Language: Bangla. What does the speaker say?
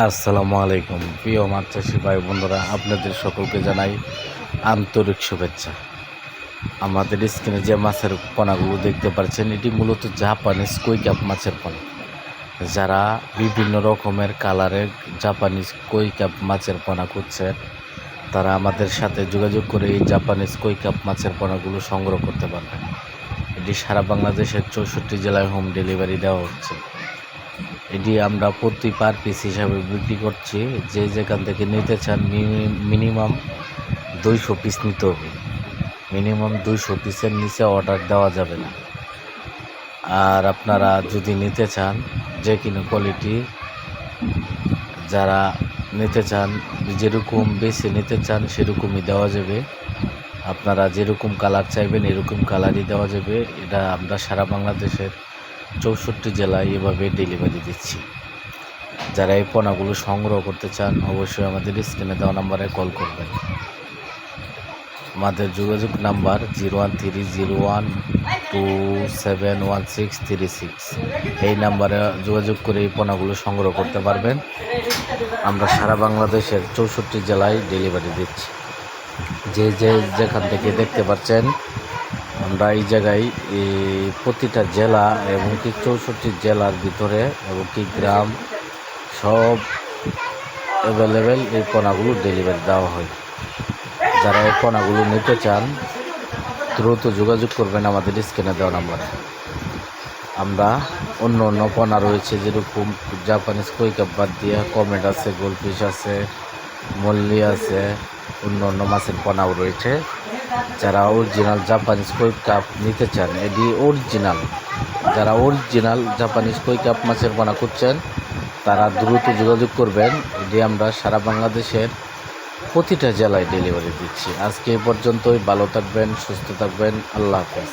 আসসালামু আলাইকুম প্রিয় মাছ চাষি ভাই বন্ধুরা, আপনাদের সকলকে জানাই আন্তরিক শুভেচ্ছা। আমাদের স্ক্রিনে যে মাছের পোনাগুলো দেখতে পাচ্ছেন, এটি মূলত জাপানিজ কই কাপ মাছের পোনা। যারা বিভিন্ন রকমের কালারের জাপানিজ কই কাপ মাছের পোনা খুঁজছেন, তারা আমাদের সাথে যোগাযোগ করে এই জাপানিজ কই কাপ মাছের পোনাগুলো সংগ্রহ করতে পারবেন। এটি সারা বাংলাদেশের 64 জেলায় হোম ডেলিভারি দেওয়া হচ্ছে। এটি আমরা প্রতি পার পিস হিসাবে বিক্রি করছি। যে যেখান থেকে নিতে চান মিনিমাম 200 পিস নিতে হবে। মিনিমাম 200 পিসের নিচে অর্ডার দেওয়া যাবে না। আর আপনারা যদি নিতে চান যে কোনো কোয়ালিটি, যারা নিতে চান যেরকম বেছে নিতে চান সেরকমই দেওয়া যাবে। আপনারা যেরকম কালার চাইবেন এরকম কালারই দেওয়া যাবে। এটা আমরা সারা বাংলাদেশের 64 জেলায় এভাবে ডেলিভারি দিচ্ছি। যারা এই পোনাগুলো সংগ্রহ করতে চান অবশ্যই আমাদের স্ক্রিনে দেওয়া নাম্বারে কল করবেন। আমাদের যোগাযোগ নাম্বার 01301271636। এই নাম্বারে যোগাযোগ করে এই পোনাগুলো সংগ্রহ করতে পারবেন। আমরা সারা বাংলাদেশের 64 জেলায় ডেলিভারি দিচ্ছি। যেখান থেকে দেখতে পাচ্ছেন, আমরা এই জায়গায় প্রতিটা জেলা এবং কি 64 জেলার ভিতরে এবং কি গ্রাম সব অ্যাভেলেবেল এই পোনাগুলো ডেলিভারি দেওয়া হয়। যারা এই পোনাগুলো নিতে চান দ্রুত যোগাযোগ করবেন আমাদের স্ক্রিনে দেওয়া নাম্বারে। আমরা অন্য পোনা রয়েছে, যেরকম জাপানিজ কই কাপ বাদ দিয়ে কমেট আছে, গোলফিশ আছে, মল্লি আছে, অন্য মাছের পোনাও রয়েছে। যারা অরিজিনাল জাপানিজ কই কাপ নিতে চান, এটি অরিজিনাল, যারা অরিজিনাল জাপানিজ কই কাপ মাছের পোনা খুঁজছেন তারা দ্রুত যোগাযোগ করবেন। এটি আমরা সারা বাংলাদেশের প্রতিটা জেলায় ডেলিভারি দিচ্ছি। আজকে এ পর্যন্তই। ভালো থাকবেন, সুস্থ থাকবেন। আল্লাহ হাফেজ।